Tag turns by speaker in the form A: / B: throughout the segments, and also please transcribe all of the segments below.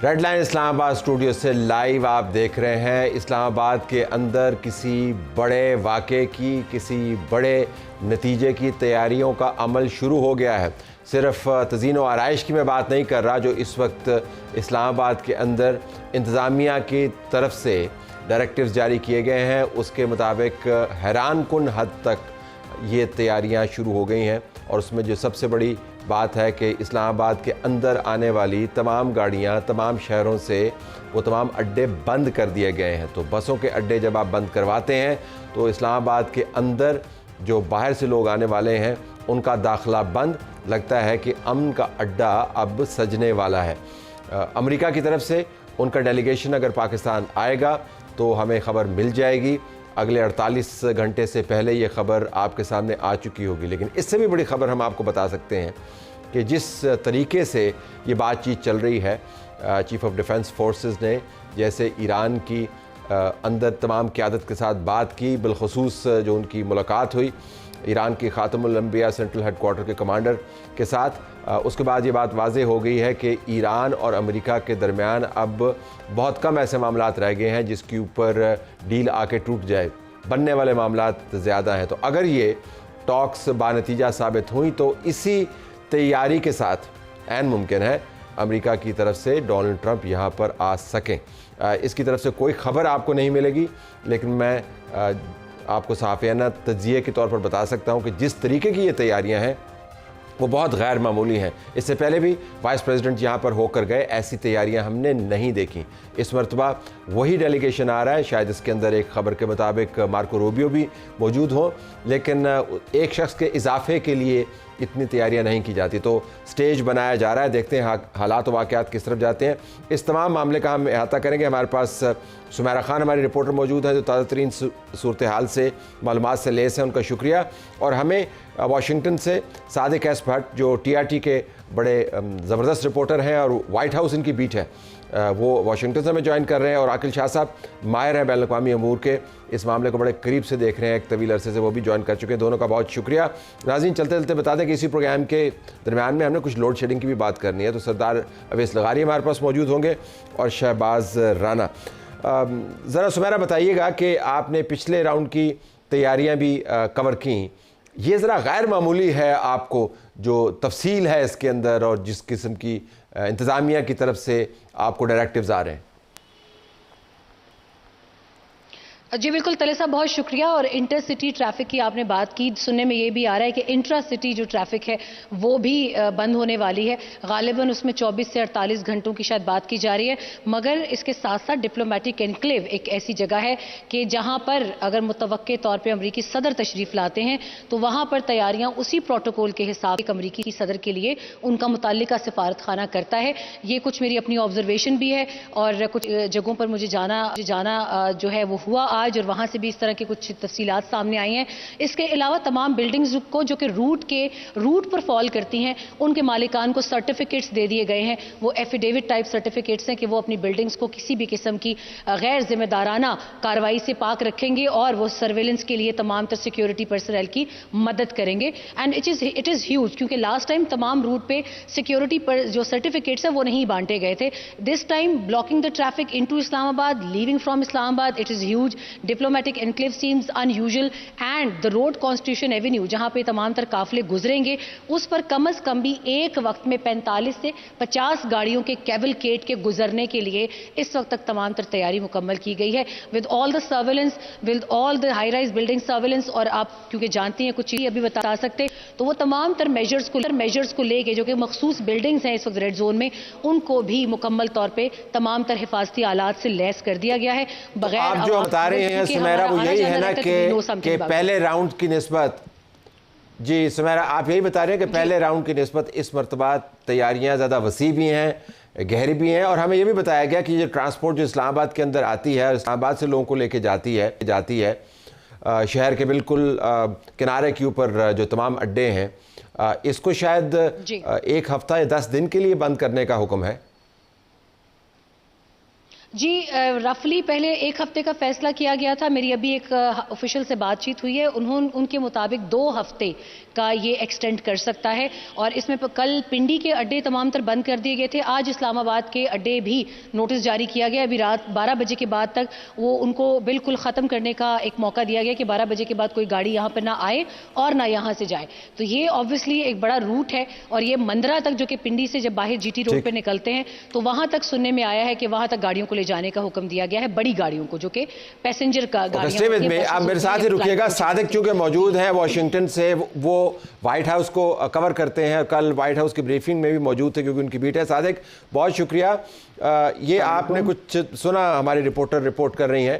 A: Red line Islamabad studio से live आप देख रहे हैं। इस्लामाबाद के अंदर किसी बड़े वाक़े की, किसी बड़े नतीजे की तैयारियों का अमल शुरू हो गया है। सिर्फ तज़ीन व आराइश की मैं बात नहीं कर रहा, जो इस वक्त इस्लामाबाद के अंदर इंतज़ामिया की तरफ से डायरेक्टिव्स जारी किए गए हैं, उसके मुताबिक हैरान कुन हद तक ये तैयारियां शुरू हो गई हैं। और उसमें जो सबसे बड़ी बात है कि इस्लामाबाद के अंदर आने वाली तमाम गाड़ियां, तमाम शहरों से वो तमाम अड्डे बंद कर दिए गए हैं। तो बसों के अड्डे जब आप बंद करवाते हैं तो इस्लामाबाद के अंदर जो बाहर से लोग आने वाले हैं उनका दाखिला बंद। लगता है कि अमन का अड्डा अब सजने वाला है। अमेरिका की तरफ से उनका डेलीगेशन अगर पाकिस्तान आएगा तो हमें ख़बर मिल जाएगी। अगले 48 घंटे से पहले ये ख़बर आपके सामने आ चुकी होगी। लेकिन इससे भी बड़ी ख़बर हम आपको बता सकते हैं कि जिस तरीके से ये बातचीत चल रही है, चीफ़ ऑफ डिफेंस फोर्सेस ने जैसे ईरान की अंदर तमाम क़यादत के साथ बात की, बिलखुसूस जो उनकी मुलाकात हुई ईरान की ख़ातमुल अंबिया सेंट्रल हेडक्वार्टर के कमांडर के साथ, उसके बाद ये बात वाज़ेह हो गई है कि ईरान और अमेरिका के दरमियान अब बहुत कम ऐसे मामलात रह गए हैं जिसके ऊपर डील आके टूट जाए। बनने वाले मामलात ज़्यादा हैं। तो अगर ये टॉक्स बानतीजा साबित हुई तो इसी तैयारी के साथ ऐन मुमकिन है अमेरिका की तरफ से डोनाल्ड ट्रंप यहाँ पर आ सकें। इसकी तरफ से कोई ख़बर आपको नहीं मिलेगी, लेकिन मैं आपको साफ़ियाना तज्ज़िये के तौर पर बता सकता हूँ कि जिस तरीके की ये तैयारियाँ हैं वो बहुत गैर मामूली हैं। इससे पहले भी वाइस प्रेसिडेंट यहाँ पर होकर गए, ऐसी तैयारियाँ हमने नहीं देखी। इस मरतबा वही डेलीगेशन आ रहा है। शायद इसके अंदर एक ख़बर के मुताबिक मार्को रूबियो भी मौजूद हों, लेकिन एक शख्स के इजाफे के लिए इतनी तैयारियां नहीं की जाती। तो स्टेज बनाया जा रहा है। देखते हैं हालात व वाक़यात किस तरफ जाते हैं। इस तमाम मामले का हम अहाता करेंगे। हमारे पास सुमेरा खान हमारी रिपोर्टर मौजूद है जो ताज़ा तरीन सूरत हाल से मालूमात से लेस हैं, उनका शुक्रिया। और हमें वाशिंगटन से सादिक एस भट्ट जो TRT के बड़े ज़बरदस्त रिपोर्टर हैं और वाइट हाउस इनकी बीट है, वो वाशिंगटन से हमें ज्वाइन कर रहे हैं। और आकिल शाह साहब माहिर हैं बैनुल-अक़वामी अमूर के, इस मामले को बड़े करीब से देख रहे हैं, एक तवील अरसे से वो भी ज्वाइन कर चुके हैं। दोनों का बहुत शुक्रिया। नाज़रीन, चलते चलते बता दें कि इसी प्रोग्राम के दरमियान में हमने कुछ लोड शेडिंग की भी बात करनी है। तो सरदार अवैस लगारी हमारे पास मौजूद होंगे और शहबाज राना। ज़रा सुमेरा बताइएगा कि आपने पिछले राउंड की तैयारियाँ भी कवर की, ये ज़रा गैर मामूली है आपको जो तफसील है इसके अंदर और जिस किस्म की इंतज़ामिया की तरफ से आपको डायरेक्टिव्स आ रहे हैं?
B: जी बिल्कुल तले साहब, बहुत शुक्रिया। और इंटर सिटी ट्रैफिक की आपने बात की, सुनने में ये भी आ रहा है कि इंट्रा सिटी जो ट्रैफिक है वो भी बंद होने वाली है। गालिबन उसमें 24 से 48 घंटों की शायद बात की जा रही है। मगर इसके साथ साथ डिप्लोमेटिक एनक्लेव एक ऐसी जगह है कि जहां पर अगर मुतवक्के तौर पर अमरीकी सदर तशरीफ़ लाते हैं तो वहां पर तैयारियां उसी प्रोटोकॉल के हिसाब से अमरीकी सदर के लिए उनका मुतल्लिका सिफारत खाना करता है। ये कुछ मेरी अपनी ऑब्जर्वेशन भी है और कुछ जगहों पर मुझे जाना जो है वो हुआ आज, और वहां से भी इस तरह की कुछ तफसीलात सामने आई हैं। इसके अलावा तमाम बिल्डिंग्स को जो कि रूट पर फॉल करती हैं उनके मालिकान को सर्टिफिकेट्स दे दिए गए हैं। वो एफिडेविट टाइप सर्टिफिकेट्स हैं कि वो अपनी बिल्डिंग्स को किसी भी किस्म की गैर जिम्मेदाराना कार्रवाई से पाक रखेंगे और वो सर्वेलेंस के लिए तमाम तर सिक्योरिटी पर्सनल की मदद करेंगे। एंड इट इज़ ह्यूज, क्योंकि लास्ट टाइम तमाम रूट पे सिक्योरिटी पर जो सर्टिफिकेट्स हैं वो नहीं बांटे गए थे। This time blocking the traffic into Islamabad, leaving from Islamabad, it is huge. Diplomatic enclave seems unusual and the road constitution Avenue जहां पे तमाम तर काफिले गुजरेंगे उस पर कम अज कम भी एक वक्त में 45 से 50 गाड़ियों के कैवलकेड के गुजरने के लिए इस वक्त तक तमाम तर तैयारी मुकम्मल की गई है with all the surveillance, with all the high rise building surveillance. और आप क्योंकि जानती हैं कुछ चीज़ अभी बता सकते, तो वो तमाम तर मेजर्स को लेके जो कि मखसूस बिल्डिंग्स हैं इस वक्त रेड जोन में, उनको भी मुकम्मल तौर पर तमाम तर हिफाजती आलात से लैस कर दिया गया है। बगैर
A: आप जो बता रहे हैं सुमेरा, वो यही है ना कि पहले राउंड की निस्बत, जी सुमेरा आप यही बता रहे हैं कि पहले राउंड की निस्बत इस मरतबा तैयारियां ज़्यादा वसी भी हैं, गहरी भी हैं। और हमें यह भी बताया गया कि ये ट्रांसपोर्ट जो इस्लामाबाद के अंदर आती है, इस्लामाबाद से लोगों को लेके जाती है शहर के बिल्कुल किनारे के ऊपर जो तमाम अड्डे हैं, इसको शायद एक हफ्ता या 10 दिन के लिए बंद करने का हुक्म है।
B: जी रफली पहले एक हफ्ते का फैसला किया गया था। मेरी अभी एक ऑफिशियल से बातचीत हुई है, उनके मुताबिक 2 हफ्ते का ये एक्सटेंड कर सकता है। और इसमें कल पिंडी के अड्डे तमाम तर बंद कर दिए गए थे। आज इस्लामाबाद के अड्डे भी नोटिस जारी किया गया। अभी रात 12 बजे के बाद तक वो उनको बिल्कुल ख़त्म करने का एक मौका दिया गया कि 12 बजे के बाद कोई गाड़ी यहाँ पर ना आए और ना यहाँ से जाए। तो ये ऑब्वियसली एक बड़ा रूट है और ये मंदरा तक, जो कि पिंडी से जब बाहर जीटी रोड पर निकलते हैं तो वहां तक सुनने में आया है कि वहां तक गाड़ियों को ले जाने का हुक्म दिया गया है, बड़ी गाड़ियों को, जो कि पैसेंजर का गाड़ियां होती हैं।
A: आप मेरे साथ ही रुकिएगा। सादिक चूंकि मौजूद हैं वाशिंगटन से, वो व्हाइट हाउस को कवर करते हैं, कल व्हाइट हाउस की ब्रीफिंग में भी मौजूद थे क्योंकि उनकी बीट है। सादिक, बहुत शुक्रिया। ये आपने कुछ सुना, हमारी रिपोर्टर रिपोर्ट कर रही हैं,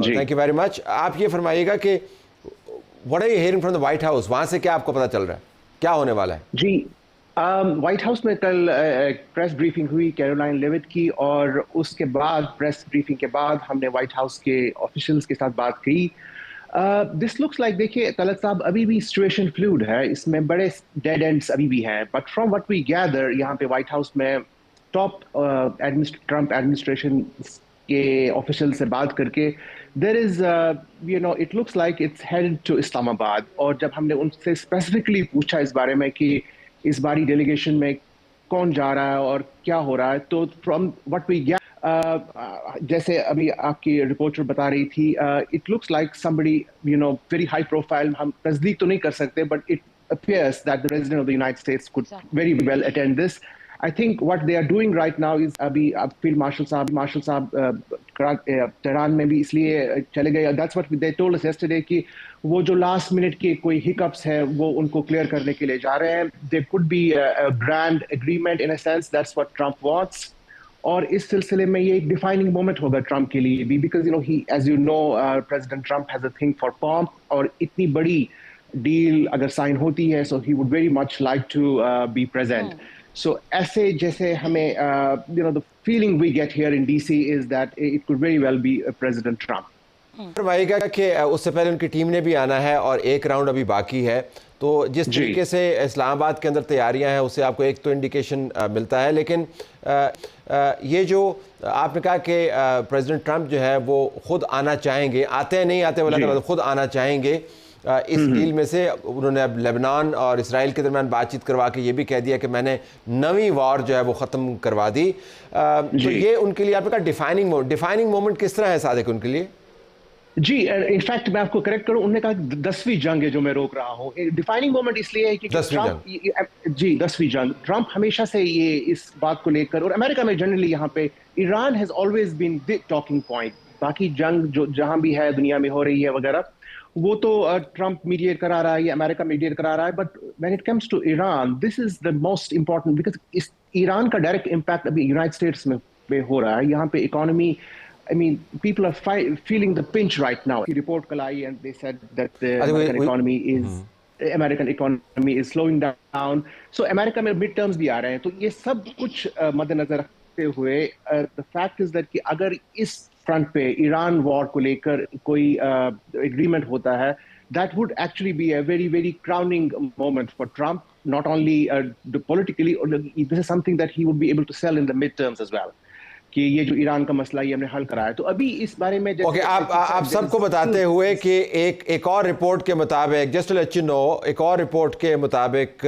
A: थैंक यू वेरी मच। आप ये फरमाइएगा कि what are you hearing from the White House, वहां से क्या आपको पता चल रहा है, क्या होने वाला है?
C: जी, व्हाइट हाउस में कल प्रेस ब्रीफिंग हुई कैरोलाइन लेविट की, और उसके बाद प्रेस ब्रीफिंग के बाद हमने व्हाइट हाउस के ऑफिशियल्स के साथ बात की। दिस लुक्स लाइक, देखिए तलत साहब, अभी भी सिचुएशन फ्लूइड है, इसमें बड़े डेड एंड्स अभी भी हैं, but from what we gather यहाँ पे व्हाइट हाउस में टॉप ट्रम्प एडमिनिस्ट्रेशन के ऑफिशियल से बात करके there is it looks like it's headed to Islamabad. और जब हमने उनसे स्पेसिफिकली पूछा इस बारे में कि इस बारी डेलीगेशन में कौन जा रहा है और क्या हो रहा है, तो फ्रॉम व्हाट वी गेट, जैसे अभी आपकी रिपोर्टर बता रही थी, it looks like somebody very high profile. हम तस्दीक तो नहीं कर सकते, but it appears that the president of the United States could very well attend this. I think what they are doing right now is अभी field marshal साहब Tehran में भी इसलिए चले गए, that's what they told us yesterday, कि वो जो लास्ट मिनट के कोई हिकअप्स है वो उनको क्लियर करने के लिए जा रहे हैं। There could be a grand agreement in a sense, that's what Trump wants. और इस सिलसिले में ये एक डिफाइनिंग मोमेंट होगा ट्रम्प के लिए भी, because he, as you know, President Trump has a thing for pomp, और इतनी बड़ी डील अगर साइन होती है, so he would very much like to be present. So ऐसे जैसे हमें the feeling we get here in DC is that it could very well be President Trump.
A: फरमाइएगा कि उससे पहले उनकी टीम ने भी आना है और एक राउंड अभी बाकी है, तो जिस तरीके से इस्लामाबाद के अंदर तैयारियां हैं उससे आपको एक तो इंडिकेशन मिलता है। लेकिन ये जो आपने कहा कि प्रेसिडेंट ट्रंप जो है वो खुद आना चाहेंगे, आते हैं नहीं आते वाला, खुद आना चाहेंगे इस डील में से। उन्होंने अब लेबनान और इसराइल के दरमियान बातचीत करवा के ये भी कह दिया कि मैंने नवी वॉर जो है वो ख़त्म करवा दी। तो ये उनके लिए आपने कहा डिफाइनिंग मोमेंट किस तरह है सादिक उनके लिए?
C: जी, इनफैक्ट मैं आपको करेक्ट करूं, उन्होंने कहा 10वीं जंग है जो मैं रोक रहा हूं। डिफाइनिंग मोमेंट इसलिए है कि ट्रम्प 10वीं जंग, ट्रम्प हमेशा से ये इस बात को लेकर, और अमेरिका में जनरली यहाँ पे Iran has always been the talking point. बाकी जंग जो जहां भी है दुनिया में हो रही है वगैरह, वो तो ट्रम्प मीडिएट करा रहा है या अमेरिका मीडिएट करा रहा है, but when it comes to Iran, this is the most important, because इस ईरान का डायरेक्ट इम्पैक्ट अभी यूनाइटेड स्टेट्स में हो रहा है। यहाँ पे economy, I mean, people are feeling the pinch right now. The report कल आई and they said that the American economy is slowing down. So America में mid terms भी आ रहे हैं, तो ये सब कुछ मद्देनजर रखते हुए the fact is that कि अगर इस फ्रंट पे ईरान वॉर को लेकर कोई एग्रीमेंट होता है, that would actually be a very very crowning moment for Trump, not only politically, this is something that he would be able to sell in the midterms as well, कि ये जो Iran का मसला ये हमने हल कराया। तो अभी इस बारे में
A: आप सबको बताते हुए कि एक और रिपोर्ट के मुताबिक, just to let you know, एक और रिपोर्ट के मुताबिक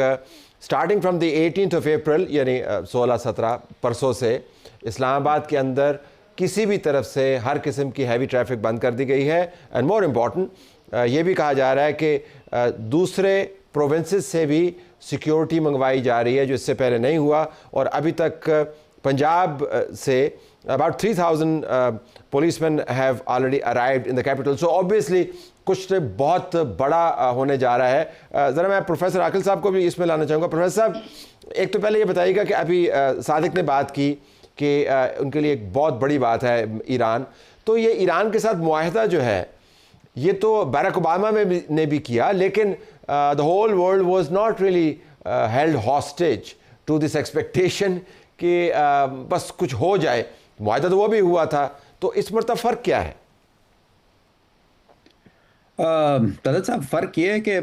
A: starting from the 18th of April, यानी 16-17 परसों से इस्लामाबाद के अंदर किसी भी तरफ से हर किस्म की हैवी ट्रैफिक बंद कर दी गई है। एंड मोर इम्पॉर्टेंट ये भी कहा जा रहा है कि दूसरे प्रोविंसेस से भी सिक्योरिटी मंगवाई जा रही है जो इससे पहले नहीं हुआ। और अभी तक पंजाब से about 3,000 policemen have already arrived in the capital. So obviously कुछ बहुत बड़ा होने जा रहा है। ज़रा मैं प्रोफेसर आकिल साहब को भी इसमें लाना चाहूँगा। प्रोफेसर साहब, एक तो पहले ये बताइएगा कि अभी सादिक ने बात की कि उनके लिए एक बहुत बड़ी बात है ईरान, तो ये ईरान के साथ मुआहदा जो है ये तो बैरक ओबामा ने भी किया, लेकिन the whole world was not really held hostage to this expectation कि बस कुछ हो जाए। मुआहदा तो वो भी हुआ था, तो इस मरतबा फ़र्क क्या है?
D: तलत साहब, फ़र्क ये है कि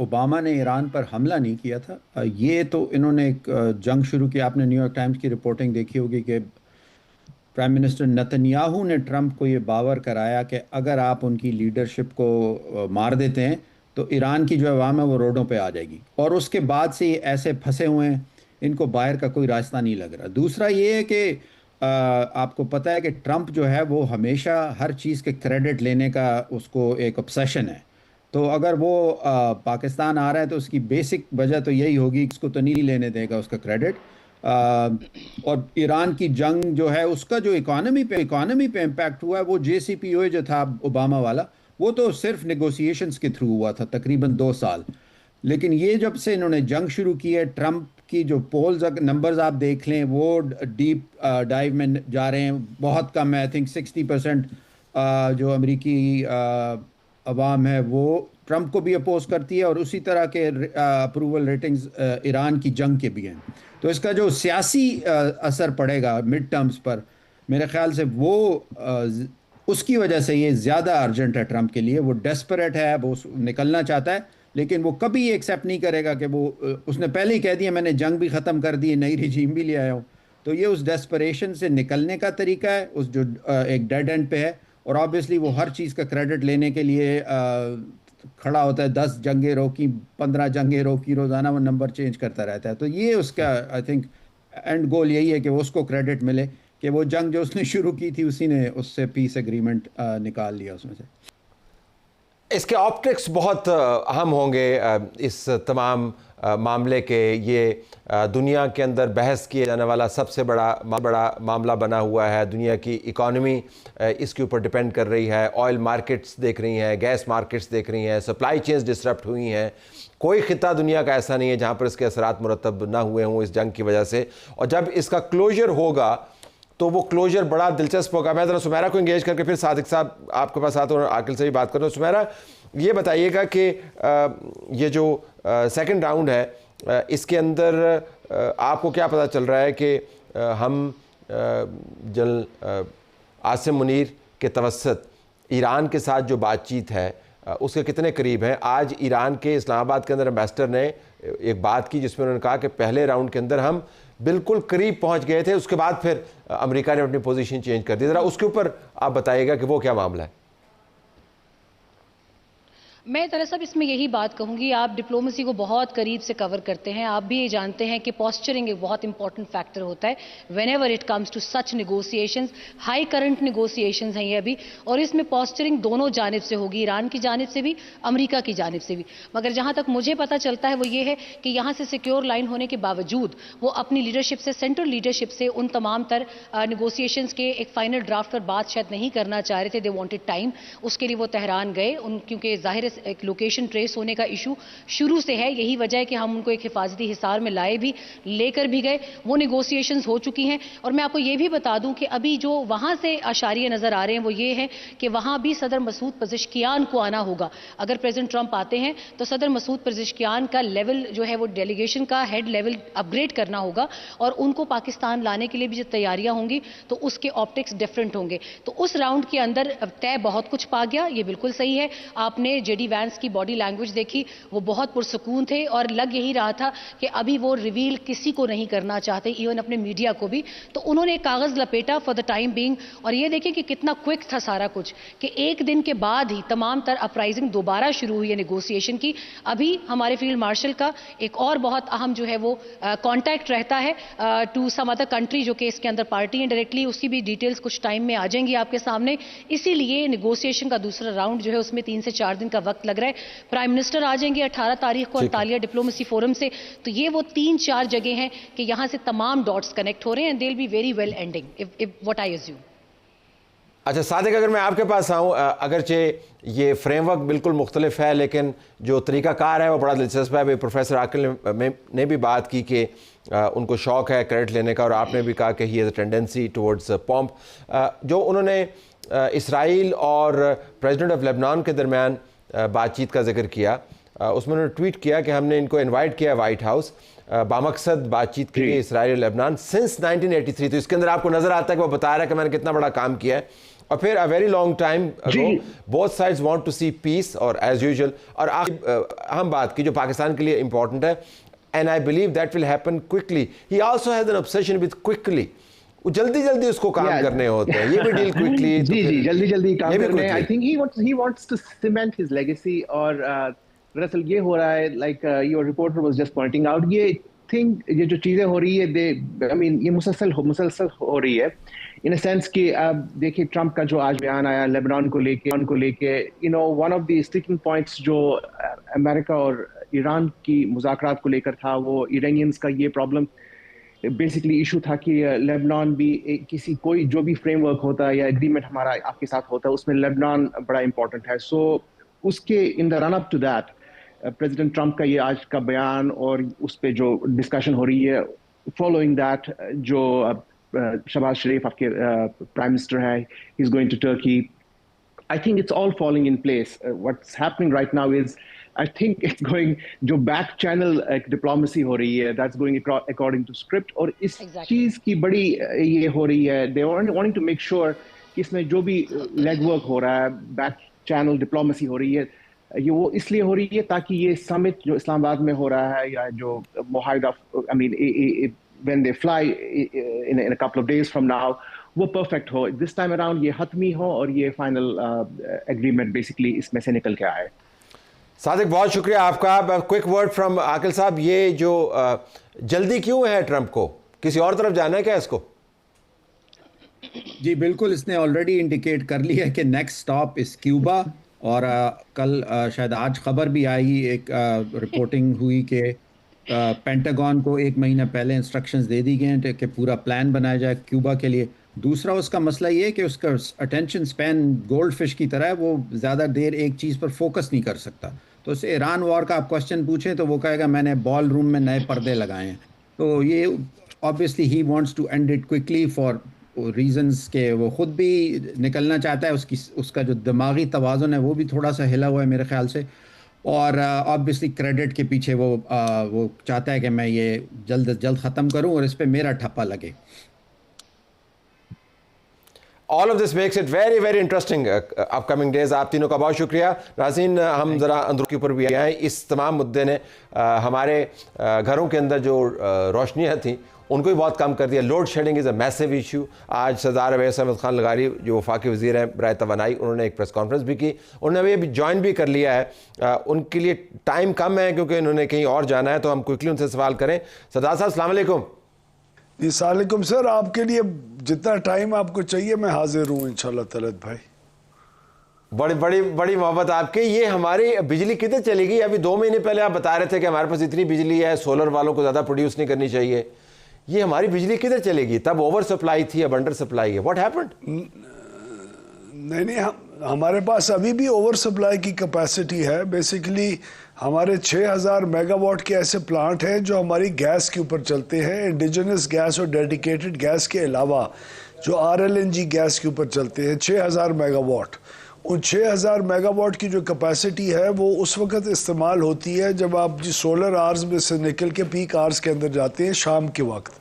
D: ओबामा ने ईरान पर हमला नहीं किया था। ये तो इन्होंने एक जंग शुरू किया। आपने न्यूयॉर्क टाइम्स की रिपोर्टिंग देखी होगी कि प्राइम मिनिस्टर नेतन्याहू ने ट्रंप को ये बावर कराया कि अगर आप उनकी लीडरशिप को मार देते हैं तो ईरान की जो अवाम है वो रोडों पे आ जाएगी, और उसके बाद से ये ऐसे फंसे हुए हैं, इनको बाहर का कोई रास्ता नहीं लग रहा। दूसरा ये है कि आपको पता है कि ट्रंप जो है वो हमेशा हर चीज़ के क्रेडिट लेने का उसको एक ऑब्सेशन है। तो अगर वो पाकिस्तान आ रहा है तो उसकी बेसिक वजह तो यही होगी, इसको तो नहीं लेने देगा उसका क्रेडिट। और ईरान की जंग जो है उसका जो इकोनॉमी पे इम्पैक्ट हुआ है, वो JCPOA जो था ओबामा वाला, वो तो सिर्फ नेगोशिएशंस के थ्रू हुआ था तकरीबन 2 साल। लेकिन ये जब से इन्होंने जंग शुरू की है, ट्रंप की जो पोल्स नंबर्स आप देख लें वो डीप डाइव में जा रहे हैं, बहुत कम है। आई थिंक 60% जो अमेरिकी अवाम है वो ट्रंप को भी अपोज करती है, और उसी तरह के अप्रूवल रेटिंग्स ईरान की जंग के भी हैं। तो इसका जो सियासी असर पड़ेगा मिड टर्म्स पर, मेरे ख्याल से वो उसकी वजह से ये ज़्यादा अर्जेंट है ट्रंप के लिए। वो डेस्परेट है, वो निकलना चाहता है, लेकिन वो कभी ये एक्सेप्ट नहीं करेगा कि वो उसने पहले ही कह दिया मैंने जंग भी ख़त्म कर दी, नई रिजीम भी ले आया हूँ। तो ये उस डेस्परेशन से निकलने का तरीका है, उस जो एक डेड एंड पे है। और ऑब्वियसली वो हर चीज़ का क्रेडिट लेने के लिए खड़ा होता है। 10 जंगें रोकी, 15 जंगें रोकी, रोज़ाना वो नंबर चेंज करता रहता है। तो ये उसका आई थिंक एंड गोल यही है कि वो उसको क्रेडिट मिले कि वो जंग जो उसने शुरू की थी उसी ने उससे पीस एग्रीमेंट निकाल लिया उसमें से।
A: इसके ऑप्टिक्स बहुत अहम होंगे इस तमाम मामले के। ये दुनिया के अंदर बहस किए जाने वाला सबसे बड़ा मामला बना हुआ है। दुनिया की इकॉनमी इसके ऊपर डिपेंड कर रही है। ऑयल मार्केट्स देख रही हैं, गैस मार्केट्स देख रही हैं, सप्लाई चेन्स डिसरप्ट हुई हैं। कोई ख़िता दुनिया का ऐसा नहीं है जहाँ पर इसके असरात मुरतब ना हुए हों इस जंग की वजह से। और जब इसका क्लोजर होगा तो वो क्लोजर बड़ा दिलचस्प होगा। मैं ज़रा सुमेरा को इंगेज करके फिर सादिक साहब आपके पास आता हूँ और आकिल से भी बात करूँ। सुमेरा, ये बताइएगा कि ये जो सेकंड राउंड है इसके अंदर आपको क्या पता चल रहा है कि हम जनरल आसिम मुनीर के तवस्सुत ईरान के साथ जो बातचीत है उसके कितने करीब हैं? आज ईरान के इस्लामाबाद के अंदर एम्बेसडर ने एक बात की जिसमें उन्होंने कहा कि पहले राउंड के अंदर हम बिल्कुल करीब पहुंच गए थे, उसके बाद फिर अमेरिका ने अपनी पोजीशन चेंज कर दी। ज़रा उसके ऊपर आप बताइएगा कि वो क्या मामला है।
B: मैं दरअसल इसमें यही बात कहूंगी, आप डिप्लोमेसी को बहुत करीब से कवर करते हैं, आप भी ये जानते हैं कि पॉस्चरिंग एक बहुत इंपॉर्टेंट फैक्टर होता है whenever it comes to such negotiations. High current negotiations हैं ये अभी, और इसमें पॉस्चरिंग दोनों जानिब से होगी, ईरान की जानिब से भी, अमेरिका की जानिब से भी। मगर जहां तक मुझे पता चलता है वो ये है कि यहां से सिक्योर लाइन होने के बावजूद वो अपनी लीडरशिप से, सेंट्रल लीडरशिप से उन तमाम तर नेगोशिएशंस के एक फाइनल ड्राफ्ट पर बात शायद नहीं करना चाह रहे थे। दे वांटेड टाइम, उसके लिए वो तेहरान गए। क्योंकि जाहिर एक लोकेशन ट्रेस होने का इशू शुरू से है, यही वजह है कि हम उनको एक हिफाजती हिसार में लाए भी, लेकर भी गए। वो नेगोशिएशंस हो चुकी हैं। और मैं आपको ये भी बता दूं कि अभी जो वहां से अशारिये नजर आ रहे हैं वो ये है कि वहां भी सदर मसूद पेज़ेश्कियान को आना होगा। अगर प्रेसिडेंट ट्रंप आते हैं तो सदर मसूद पेज़ेश्कियान का लेवल जो है वो डेलीगेशन का हेड लेवल अपग्रेड करना होगा, और उनको पाकिस्तान लाने के लिए भी जो तैयारियां होंगी तो उसके ऑप्टिक्स डिफरेंट होंगे। तो उस राउंड के अंदर तय बहुत कुछ पा गया, ये बिल्कुल सही है। आपने जेडी वैंस की बॉडी लैंग्वेज देखी, वो बहुत पुरसकून थे और लग यही रहा था कि अभी वो रिवील किसी को नहीं करना चाहते, इवन अपने मीडिया को भी। तो उन्होंने एक कागज लपेटा फॉर द टाइम बीइंग, और ये देखिए कि कितना क्विक था सारा कुछ, कि एक दिन के बाद ही तमाम तर अपराइजिंग दोबारा शुरू हुई है नेगोशिएशन की। अभी हमारे फील्ड मार्शल का एक और बहुत अहम जो है वो कॉन्टैक्ट रहता है टू सम अदर कंट्री जो कि इसके अंदर पार्टी है डायरेक्टली, उसकी भी डिटेल्स कुछ टाइम में आ जाएंगी आपके सामने। इसीलिए नेगोशिएशन का दूसरा राउंड जो है उसमें 3 से 4 दिन का वक्त लग रहा है। प्राइम मिनिस्टर आ जाएंगे 18 तारीख को अंटालिया डिप्लोमेसी फोरम से, तो ये वो 3-4 जगह हैं कि यहां से तमाम डॉट्स कनेक्ट हो रहे हैं, and they will be very well ending if what I assume.
A: अच्छा सादिक, अगर मैं आपके पास आऊँ, अगरचे ये फ्रेमवर्क बिल्कुल मुख्तलिफ है लेकिन जो तरीक़ाकार है वो बड़ा दिलचस्प है। प्रोफेसर आकिल ने भी बात की कि उनको शौक़ है क्रेडिट लेने का, और आपने भी कहा कि he has a tendency towards pomp. जो उन्होंने इसराइल और प्रेसिडेंट ऑफ लेबनान के दरमियान बातचीत का जिक्र किया, उसमें उन्होंने ट्वीट किया कि हमने इनको इनवाइट किया वाइट हाउस बामकसद बातचीत के लिए इसराइल और लेबनान सिंस 1983। तो इसके अंदर आपको नज़र आता है कि वो बता रहा है कि मैंने कितना बड़ा काम किया है। और फिर a very long time ago both sides want to see peace और एज यूजुअल। और हम बात की जो पाकिस्तान के लिए इंपॉर्टेंट है, and I believe that will happen quickly. He also has an obsession with quickly. वो जल्दी जल्दी उसको काम करने होते हैं, ये भी डील क्विकली।
C: जी जी, जल्दी जल्दी काम करने। I think he wants to cement his legacy. और दरअसल ये हो रहा है, like your reporter was just pointing out, ये जो चीजें हो रही है, आई मीन ये मुसलसल हो रही है इन अ सेंस कि अब देखिए ट्रंप का जो आज बयान आया लेबनान को लेके one of the sticking points जो अमेरिका और ईरान की मुज़ाकरात को लेकर था, वो इरानियंस का ये प्रॉब्लम बेसिकली इशू था कि लेबनान भी कोई जो भी फ्रेमवर्क होता है या एग्रीमेंट हमारा आपके साथ होता है, उसमें लेबनान बड़ा इंपॉर्टेंट है। सो उसके in the run up to that president Trump का ये आज का बयान और उस पर जो डिस्कशन हो रही है, फॉलोइंग दैट जो शहबाज शरीफ आपके प्राइम मिनिस्टर है, he is going to Turkey. I think it's all falling in place. What's happening right now is, I think it's going, जो back channel diplomacy हो रही है, that's going according to script. और इस चीज की बड़ी ये हो रही है, they are wanting to make sure कि इसमें जो भी legwork हो रहा है, back channel diplomacy हो रही है, ये वो इसलिए हो रही है ताकि ये summit जो इस्लामाबाद में हो रहा है, या जो मुआहिदा, I mean, when they fly in a couple of days from now, वो परफेक्ट हो, दिस टाइम अराउंड ये हतमी हो और ये फाइनल एग्रीमेंट बेसिकली इसमें से निकल के आए।
A: सादिक, बहुत शुक्रिया आपका। क्विक वर्ड फ्रॉम आकिल साहब, ये जो जल्दी क्यों है ट्रंप को, किसी और तरफ जाना है क्या इसको?
D: जी बिल्कुल, इसने ऑलरेडी इंडिकेट कर लिया है कि नेक्स्ट स्टॉप इस क्यूबा। और कल शायद आज खबर भी आई, एक रिपोर्टिंग हुई कि पेंटागन को 1 महीना पहले इंस्ट्रक्शंस दे दी गए हैं कि पूरा प्लान बनाया जाए क्यूबा के लिए। दूसरा उसका मसला ये है कि उसका अटेंशन स्पैन गोल्ड फिश की तरह है, वो ज़्यादा देर एक चीज़ पर फोकस नहीं कर सकता। तो उससे ईरान वॉर का आप क्वेश्चन पूछें तो वो कहेगा मैंने बॉल रूम में नए पर्दे लगाए हैं। तो ये obviously he wants to end it quickly for reasons के वो ख़ुद भी निकलना चाहता है, उसका जो दिमागी तवाज़ुन है वो भी थोड़ा सा हिला हुआ है मेरे ख्याल से। और ऑब्वियसली क्रेडिट के पीछे वो चाहता है कि मैं ये जल्द अज जल्द ख़त्म करूं और इस पे मेरा ठप्पा लगे।
A: All of this makes it very very interesting upcoming days. आप तीनों का बहुत शुक्रिया। नाज़रीन, हम ज़रा अंदर के ऊपर भी आए हैं। इस तमाम मुद्दे ने हमारे घरों के अंदर जो रोशनियाँ थीं उनको भी बहुत कम कर दिया। Load shedding is a massive issue. आज सरदार अवैस अहमद खान लगारी जो वफाकी वज़ीर हैं बराए तवानाई, उन्होंने एक प्रेस कॉन्फ्रेंस भी की। उन्होंने अभी ज्वाइन भी कर लिया है। उनके लिए टाइम कम है क्योंकि उन्होंने कहीं और जाना है, तो हम क्विकली उनसे सवाल करें। सरदार साहब, अस्सलाम वालेकुम।
E: जी सलाम सर, आपके लिए जितना टाइम आपको चाहिए मैं हाजिर हूँ इंशाल्लाह तलत भाई।
A: बड़ी बड़ी बड़ी मोहब्बत आपकी। ये हमारी बिजली कितने चलेगी? अभी 2 महीने पहले आप बता रहे थे कि हमारे पास इतनी बिजली है, सोलर वालों को ज़्यादा प्रोड्यूस नहीं करनी चाहिए। ये हमारी बिजली किधर चलेगी? तब ओवर सप्लाई थी, अब अंडर सप्लाई है। What happened?
E: नहीं, हमारे पास अभी भी ओवर सप्लाई की कैपेसिटी है। बेसिकली हमारे 6000 मेगावाट के ऐसे प्लांट हैं जो हमारी गैस के ऊपर चलते हैं, इंडिजिनस गैस और डेडिकेटेड गैस के अलावा जो RLNG गैस के ऊपर चलते हैं 6000 मेगावाट। उन 6000 मेगावाट की जो कैपेसिटी है वो उस वक्त इस्तेमाल होती है जब आप जी सोलर आवर्स में से निकल के पीक आवर्स के अंदर जाते हैं शाम के वक्त।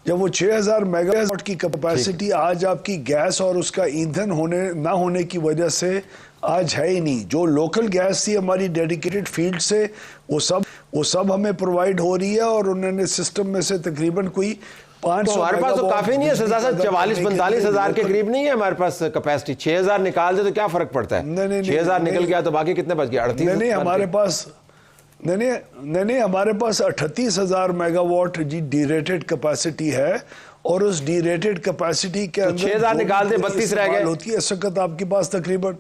E: जब वो 6000 मेगावाट की कैपेसिटी आज आपकी गैस और उसका ईंधन ना होने की वजह से आज है ही नहीं। जो लोकल गैस थी हमारी डेडिकेटेड फील्ड से वो सब हमें प्रोवाइड हो रही है और उन्होंने सिस्टम में से तकरीबन कोई 500
A: हमारे पास तो काफी नहीं है सरदार साहब, 44-45 हज़ार के करीब नहीं है हमारे पास कैपेसिटी। 6000 निकाल दे तो क्या फर्क पड़ता है? 6000 निकल गया तो बाकी कितने बच गया? 38।
E: नहीं, हमारे पास नहीं, हमारे पास 38,000 मेगावाट जी डीरेटेड कैपेसिटी है और उस डीरेटेड कैपेसिटी के अंदर
A: 6000 निकाल दे 32 रह गए
E: होती है। इस वक्त आपके पास तकरीबन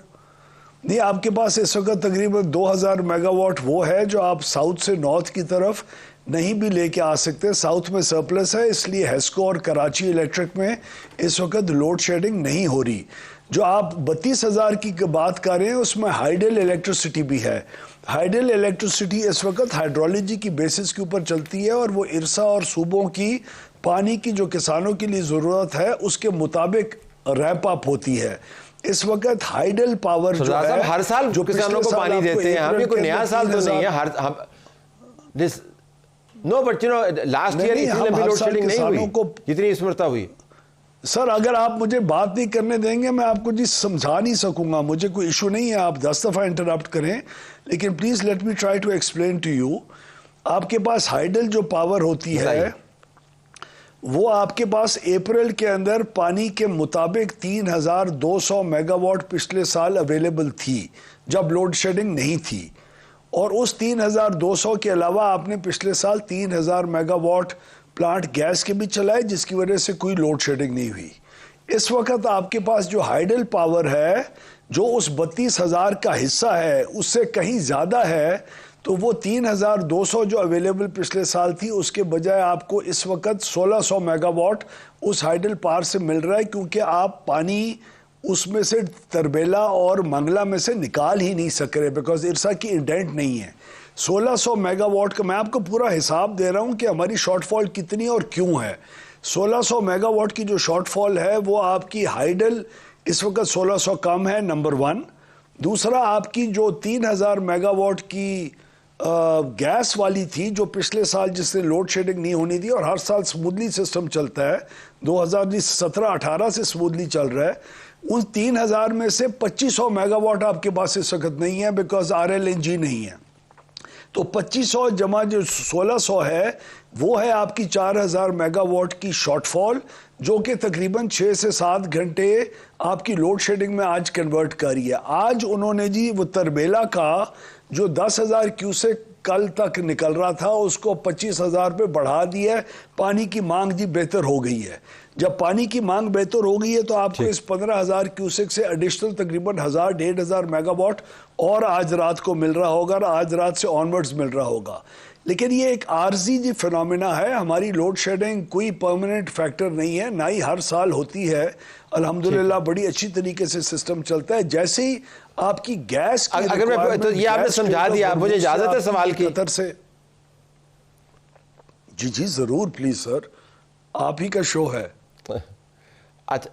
E: नहीं, आपके पास इस वक्त तकरीबन 2000 मेगावाट वो है जो आप साउथ से नॉर्थ की तरफ नहीं भी लेके आ सकते। साउथ में सरप्लस है, इसलिए हेस्को और कराची इलेक्ट्रिक में इस वक्त लोड शेडिंग नहीं हो रही। जो आप 32,000 की बात कर रहे हैं उसमें हाइडल इलेक्ट्रिसिटी भी है। हाइडल इलेक्ट्रिसिटी इस वक्त हाइड्रोलॉजी की बेसिस के ऊपर चलती है और वो इरसा और सूबों की पानी की जो किसानों के लिए ज़रूरत है उसके मुताबिक रैंप अप होती है। इस वक्त हाइडल पावर जो है
A: हर साल जो किसानों को पानी देते हैं, हम ये कोई नया साल तो नहीं है। No but you know last year इतनी लंबी लोड शेडिंग नहीं हुई जितनी इस मरतबा हुई।
E: सर अगर आप मुझे बात नहीं करने देंगे मैं आपको जी समझा नहीं सकूंगा। मुझे कोई इशू नहीं है, आप 10 दफ़ा इंटरप्ट करें, लेकिन please let me try to explain to you. आपके पास हाइडल जो पावर होती है, वो आपके पास अप्रैल के अंदर पानी के मुताबिक 3200 मेगावाट पिछले साल अवेलेबल थी जब लोड शेडिंग नहीं थी, और उस 3200 के अलावा आपने पिछले साल 3000 मेगावाट प्लांट गैस के भी चलाए जिसकी वजह से कोई लोड शेडिंग नहीं हुई। इस वक्त आपके पास जो हाइडल पावर है जो उस 32,000 का हिस्सा है उससे कहीं ज़्यादा है, तो वो 3,200 जो अवेलेबल पिछले साल थी उसके बजाय आपको इस वक्त 1,600 मेगावाट उस हाइडल पावर से मिल रहा है, क्योंकि आप पानी उसमें से तरबेला और मंगला में से निकाल ही नहीं सक रहे बिकॉज इरसा की इंडेंट नहीं है। 1,600 मेगावाट का मैं आपको पूरा हिसाब दे रहा हूँ कि हमारी शॉर्टफॉल कितनी और क्यों है। 1,600 मेगावाट की जो शॉर्टफॉल है वो आपकी हाइडल इस वक्त 1,600 कम है, नंबर 1। दूसरा, आपकी जो 3,000 मेगावाट की गैस वाली थी जो पिछले साल जिससे लोड शेडिंग नहीं होनी थी और हर साल स्मूथली सिस्टम चलता है, 2017-18 से स्मूथली चल रहा है, उन 3,000 में से 2,500 मेगावाट आपके पास इस वक्त नहीं है बिकॉज RLNG नहीं है। तो 2,500 जमा जो 1,600 है वो है आपकी 4,000 मेगावाट की शॉर्टफॉल, जो कि तकरीबन 6 से 7 घंटे आपकी लोड शेडिंग में आज कन्वर्ट करी है। आज उन्होंने जी वो तरबेला का जो 10,000 क्यूसेक कल तक निकल रहा था उसको 25,000 पे बढ़ा दिया है। पानी की मांग जी बेहतर हो गई है। जब पानी की मांग बेहतर हो गई है तो आपको इस 15,000 क्यूसेक से एडिशनल तकरीबन 1,000-1,500 मेगावाट और आज रात को मिल रहा होगा और आज रात से ऑनवर्ड्स मिल रहा होगा। लेकिन ये एक आर्जी जी फिनोमिना है। हमारी लोड शेडिंग कोई परमानेंट फैक्टर नहीं है, ना ही हर साल होती है। अल्हम्दुलिल्लाह बड़ी अच्छी तरीके से सिस्टम चलता है। जैसे ही आपकी गैस की
A: अगर मैं तो ये आपने समझा दिया, मुझे इजाजत है सवाल की
E: कतर से। जी जी जरूर, प्लीज सर, आप ही का शो है।
A: अच्छा,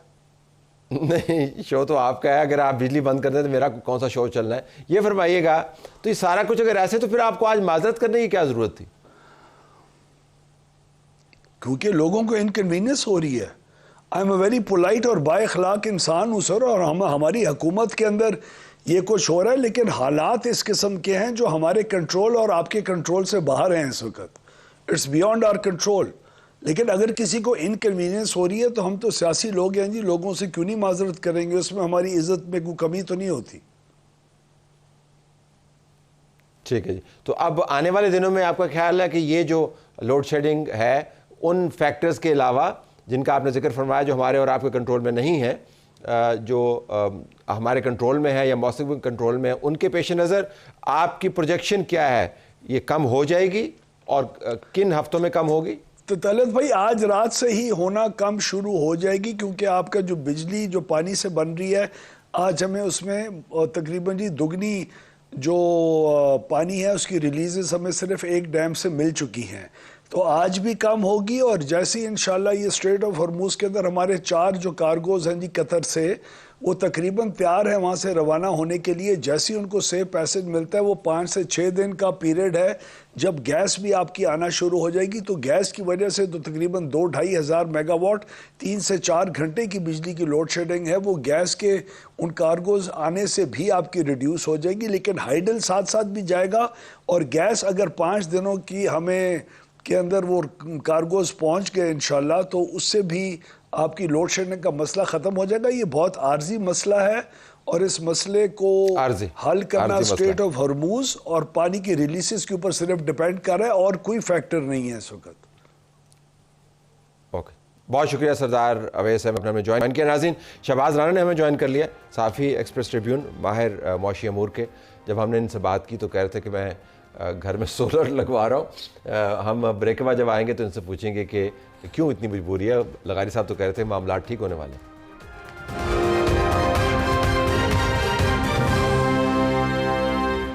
A: नहीं, शो तो आपका है। अगर आप बिजली बंद कर दें तो मेरा कौन सा शो चलना है, ये फरमाइएगा। तो ये सारा कुछ अगर ऐसे तो फिर आपको आज माजरत करने की क्या जरूरत थी?
E: क्योंकि लोगों को इनकन्वीनियंस हो रही है। I am a very polite और बाएखलाक इंसान हूँ सर, और हमारी हुकूमत के अंदर ये कुछ हो रहा है, लेकिन हालात इस किस्म के हैं जो हमारे कंट्रोल और आपके कंट्रोल से बाहर हैं इस वक्त। It's beyond our control. लेकिन अगर किसी को इनकन्वीनियंस हो रही है तो हम तो सियासी लोग हैं जी, लोगों से क्यों नहीं माजरत करेंगे? उसमें हमारी इज्जत में कोई कमी तो नहीं होती।
A: ठीक है जी। तो अब आने वाले दिनों में आपका ख्याल है कि ये जो लोड शेडिंग है उन फैक्टर्स के अलावा जिनका आपने जिक्र फरमाया जो हमारे और आपके कंट्रोल में नहीं है, जो हमारे कंट्रोल में है या मौसम कंट्रोल में है, उनके पेश नज़र आपकी प्रोजेक्शन क्या है? ये कम हो जाएगी और किन हफ्तों में कम होगी?
E: तो तलत भाई आज रात से ही होना कम शुरू हो जाएगी, क्योंकि आपका जो बिजली जो पानी से बन रही है आज हमें उसमें तकरीबन जी दुगनी जो पानी है उसकी रिलीजेस हमें सिर्फ एक डैम से मिल चुकी हैं। तो आज भी कम होगी, और जैसे ही इंशाल्लाह ये स्ट्रेट ऑफ हॉर्मूज के अंदर हमारे 4 जो कार्गोज हैं जी कतर से, वो तकरीबन तैयार है वहाँ से रवाना होने के लिए। जैसे ही उनको सेफ पैसेज मिलता है, वो 5 से 6 दिन का पीरियड है जब गैस भी आपकी आना शुरू हो जाएगी। तो गैस की वजह से तो तकरीबन 2-2.5 हज़ार मेगावाट 3 से 4 घंटे की बिजली की लोड शेडिंग है, वो गैस के उन कार्गोज आने से भी आपकी रिड्यूस हो जाएगी। लेकिन हाइडल साथ साथ भी जाएगा, और गैस अगर 5 दिनों की हमें के अंदर वो कार्गोज पहुंच गए इंशाल्लाह, तो उससे भी आपकी लोड शेडिंग का मसला ख़त्म हो जाएगा। ये बहुत आर्जी मसला है, और इस मसले को हल करना स्ट्रेट ऑफ हॉर्मूज और पानी की रिलीजेस के ऊपर सिर्फ डिपेंड कर रहा है, और कोई फैक्टर नहीं है इस वक्त।
A: ओके, बहुत शुक्रिया सरदार अवैस अहमद ने हमें ज्वाइन किया। नाज़रीन, शहबाज राना ने हमें ज्वाइन कर लिया, साफ़ी एक्सप्रेस ट्रिब्यून, माहिर मौशी अमूर के। जब हमने इनसे बात की तो कह रहे थे कि मैं घर में सोलर लगवा रहा हूँ। हम ब्रेक के बाद जब आएंगे तो इनसे पूछेंगे कि क्यों इतनी मजबूरी है। लगारी साहब तो कह रहे थे मामला ठीक होने वाले।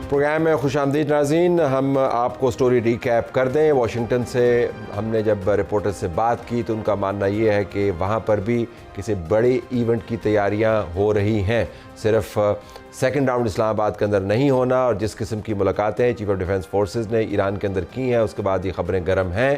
A: प्रोग्राम में खुशामदीद नाज़रीन। हम आपको स्टोरी रिकैप कर दें। वाशिंगटन से हमने जब रिपोर्टर से बात की तो उनका मानना ये है कि वहाँ पर भी किसी बड़े इवेंट की तैयारियाँ हो रही हैं, सिर्फ सेकंड राउंड इस्लामाबाद के अंदर नहीं होना। और जिस किस्म की मुलाकातें चीफ ऑफ डिफेंस फोर्सेस ने ईरान के अंदर की हैं, उसके बाद ये ख़बरें गर्म हैं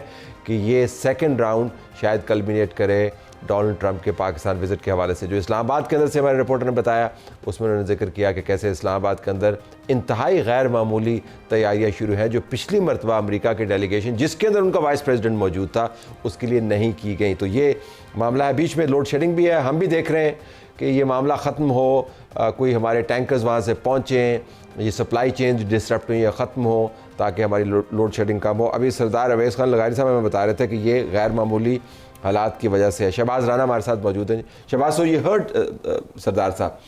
A: कि ये सेकंड राउंड शायद कल्मिनेट करे डोनाल्ड ट्रंप के पाकिस्तान विजिट के हवाले से। जो इस्लामाबाद के अंदर से हमारे रिपोर्टर ने बताया उसमें उन्होंने जिक्र किया कि कैसे इस्लामाबाद के अंदर इंतहाई गैर मामूली तैयारियाँ शुरू हैं जो पिछली मरतबा अमेरिका के डेलीगेशन जिसके अंदर उनका वाइस प्रेसिडेंट मौजूद था उसके लिए नहीं की गई। तो ये मामला है, बीच में लोड शेडिंग भी है। हम भी देख रहे हैं कि ये मामला ख़त्म हो, कोई हमारे टैंकर्स वहाँ से पहुँचें, ये सप्लाई चेन डिस्टर्ब हुई है ख़त्म हो ताकि हमारी लोड शेडिंग कम हो। अभी सरदार अवैस खान लगारी साहब हमें बता रहे थे कि ये गैर मामूली हालात की वजह से है। शहबाज राना हमारे साथ मौजूद हैं। शहबाज, सो ये हर्ट सरदार साहब,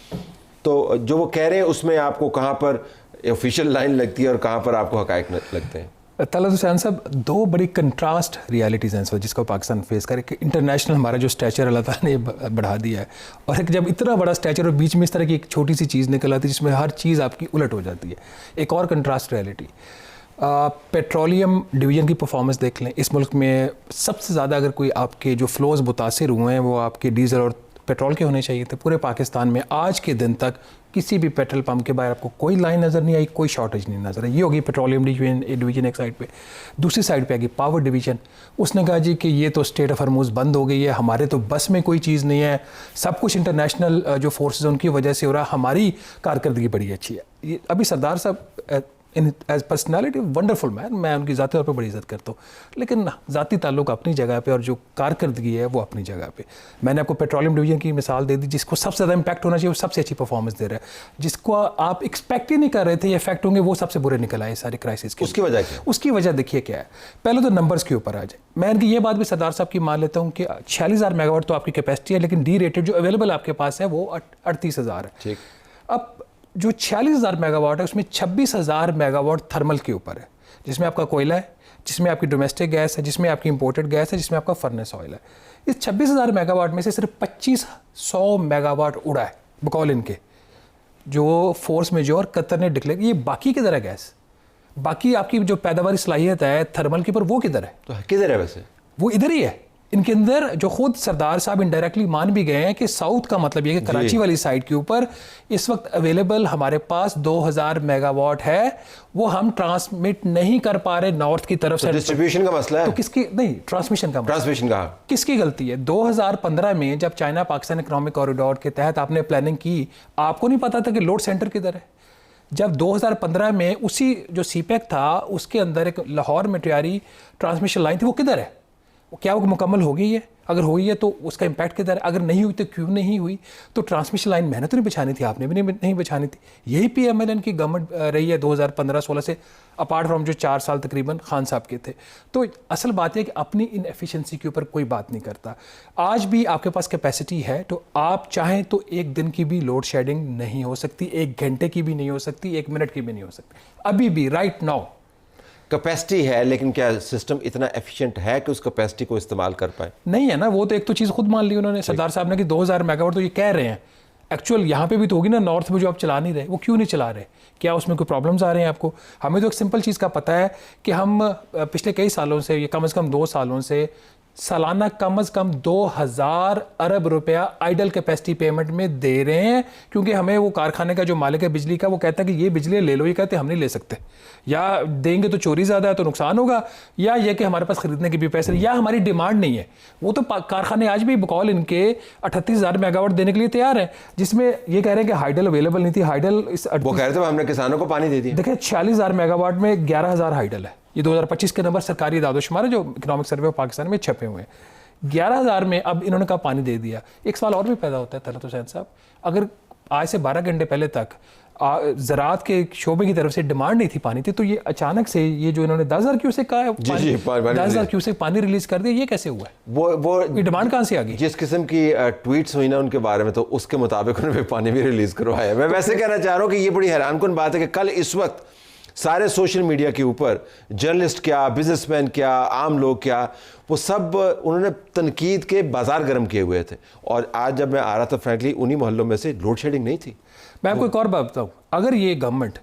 A: तो जो वो कह रहे हैं उसमें आपको कहाँ पर ऑफिशियल लाइन लगती है और कहाँ पर आपको हक़ाइक़ लगते हैं?
F: तलत हुसैन साहब, दो बड़ी कंट्रास्ट रियलिटीज़ हैं इस वक्त जिसको पाकिस्तान फेस करे कि इंटरनेशनल हमारा जो स्टैचर अल्लाह ताला ने बढ़ा दिया है, और एक जब इतना बड़ा स्टैचर और बीच में इस तरह की एक छोटी सी चीज़ निकल आती है जिसमें हर चीज़ आपकी उलट हो जाती है। एक और कंट्रास्ट रियलिटी, पेट्रोलियम डिवीज़न की परफॉर्मेंस देख लें। इस मुल्क में सबसे ज़्यादा अगर कोई आपके जो फ्लोज मुतासिर हुए हैं वो आपके डीजल और पेट्रोल के होने चाहिए थे। पूरे पाकिस्तान में आज के दिन तक किसी भी पेट्रोल पंप के बाहर आपको कोई लाइन नज़र नहीं आई, कोई शॉर्टेज नहीं नज़र आई। ये होगी पेट्रोलियम डिवीजन एक साइड पे। दूसरी साइड पे आएगी पावर डिवीजन। उसने कहा जी कि ये तो स्टेट ऑफ हरमुज़ बंद हो गई है, हमारे तो बस में कोई चीज़ नहीं है, सब कुछ इंटरनेशनल जो फोर्सेज उनकी वजह से हो रहा, हमारी कारकर्दगी बड़ी अच्छी है। ये अभी सरदार साहब एज पर्सनैलिटी वंडरफुल मैन, मैं उनकी ज़ाती तौर पर बड़ी इज़्ज़त करता हूँ, लेकिन ज़ाती ताल्लुक अपनी जगह पे और जो कारकर्दगी है वो अपनी जगह पे। मैंने आपको पेट्रोलियम डिवीजन की मिसाल दे दी, जिसको सबसे ज़्यादा इम्पैक्ट होना चाहिए वो सबसे अच्छी परफॉर्मेंस दे रहा है। जिसको आप एक्सपेक्ट ही नहीं कर रहे थे ये इफेक्ट होंगे, वो सबसे बुरे निकल आए सारे क्राइसिस के।
A: उसकी वजह क्या?
F: उसकी वजह देखिए क्या है। पहले तो नंबर्स के ऊपर आ जाए। मैं इनकी ये बात भी सरदार साहब की मान लेता हूँ कि 46,000 मेगावाट तो आपकी कैपेसिटी है, लेकिन डी रेटेड जो अवेलेबल आपके पास है वो 38,000 है।
A: ठीक।
F: अब जो 46,000 मेगावाट है उसमें 26,000 मेगावाट थर्मल के ऊपर है, जिसमें आपका कोयला है, जिसमें आपकी डोमेस्टिक गैस है, जिसमें आपकी इंपोर्टेड गैस है, जिसमें आपका फर्नेस ऑयल है। इस 26,000 मेगावाट में से सिर्फ 2500 मेगावाट उड़ा है बकौल इनके, जो फोर्स मेजोर कतर ने डिक्लेयर। ये बाकी किधर है गैस? बाकी आपकी जो पैदावारी सलाहियत है थर्मल के ऊपर वो किधर है?
A: तो किधर है वैसे?
F: वो इधर ही है इनके अंदर। जो खुद सरदार साहब इनडायरेक्टली मान भी गए हैं कि साउथ का मतलब ये कि कराची वाली साइड के ऊपर इस वक्त अवेलेबल हमारे पास 2000 मेगावाट है, वो हम ट्रांसमिट नहीं कर पा रहे नॉर्थ की तरफ से।
A: डिस्ट्रीब्यूशन का मसला है?
F: तो किसकी नहीं, ट्रांसमिशन का मसला।
A: ट्रांसमिशन का
F: किसकी गलती है? 2015 में जब चाइना पाकिस्तान इकोनॉमिक कॉरिडोर के तहत आपने प्लानिंग की, आपको नहीं पता था कि लोड सेंटर किधर है? जब 2015 में उसी जो सीपेक था उसके अंदर एक लाहौर मेट्रियारी ट्रांसमिशन लाइन थी, वो किधर है? क्या वो मुकम्मल हो गई है? अगर हुई है तो उसका इम्पैक्ट किधर है? अगर नहीं हुई तो क्यों नहीं हुई? तो ट्रांसमिशन लाइन मैंने तो नहीं बिछानी थी, आपने भी नहीं बिछानी थी। यही PMLN की गवर्नमेंट रही है 2015-16 से, अपार्ट फ्रॉम जो 4 साल तकरीबन खान साहब के थे। तो असल बात है कि अपनी इन एफिशिएंसी के ऊपर कोई बात नहीं करता। आज भी आपके पास कैपेसिटी है तो आप चाहें तो एक दिन की भी लोड शेडिंग नहीं हो सकती, 1 घंटे की भी नहीं हो सकती, 1 मिनट की भी नहीं हो सकती। अभी भी राइट नाउ
A: कैपेसिटी है, लेकिन क्या सिस्टम इतना एफिशिएंट है कि उस कैपेसिटी को इस्तेमाल कर पाए?
F: नहीं है ना। वो तो एक तो चीज़ खुद मान ली उन्होंने सरदार साहब ने कि 2000 मेगावाट तो ये कह रहे हैं, एक्चुअल यहाँ पे भी तो होगी ना नॉर्थ में जो आप चला नहीं रहे, वो क्यों नहीं चला रहे? क्या उसमें कोई प्रॉब्लम्स आ रहे हैं आपको? हमें तो एक सिंपल चीज़ का पता है कि हम पिछले कई सालों से, ये कम से कम 2 सालों से सालाना कम से कम 2000 अरब रुपया आइडल कैपेसिटी पेमेंट में दे रहे हैं, क्योंकि हमें वो कारखाने का जो मालिक है बिजली का वो कहता है कि ये बिजली ले लो, ये कहते हैं हम नहीं ले सकते, या देंगे तो चोरी ज़्यादा है तो नुकसान होगा, या ये कि हमारे पास खरीदने के भी पैसे, या हमारी डिमांड नहीं है। वो तो कारखाने आज भी बकौल इनके 38,000 मेगावाट देने के लिए तैयार हैं, जिसमें ये कह रहे हैं कि हाइडल अवेलेबल नहीं थी। हाइडल
A: वो कह रहे थे हमने किसानों को पानी दे दिया।
F: देखिए 46,000 मेगावाट में 11,000 हाइडल है। ये 2025 के नंबर सरकारी दादोशुमार है जो इकोनॉमिक सर्वे ऑफ पाकिस्तान में छपे हुए हैं। 11,000 में अब इन्होंने कहा पानी दे दिया। एक सवाल और भी पैदा होता है तलत हुसैन साहब, अगर आज से 12 घंटे पहले तक ज़राअत के शोबे की तरफ से डिमांड नहीं थी पानी थी, तो ये अचानक से ये जो इन्होंने 10,000 क्यूसेक कहा है, 10,000 क्यूसेक पानी रिलीज कर दिया, ये कैसे हुआ है?
A: वो
F: ये डिमांड कहाँ से आ गई?
A: जिस किस्म की ट्वीट्स हुई ना उनके बारे में, तो उसके मुताबिक उन्होंने पानी भी रिलीज करवाया। मैं वैसे कहना चाह रहा हूँ कि ये बड़ी हैरानकुन बात है कि कल इस वक्त सारे सोशल मीडिया के ऊपर जर्नलिस्ट क्या, बिजनेसमैन क्या, आम लोग क्या, वो सब उन्होंने तनकीद के बाजार गर्म किए हुए थे। और आज जब मैं आ रहा था फ्रैंकली उन्हीं मोहल्लों में से लोड शेडिंग नहीं थी।
F: मैं आपको एक और बात बताऊँ, अगर ये गवर्नमेंट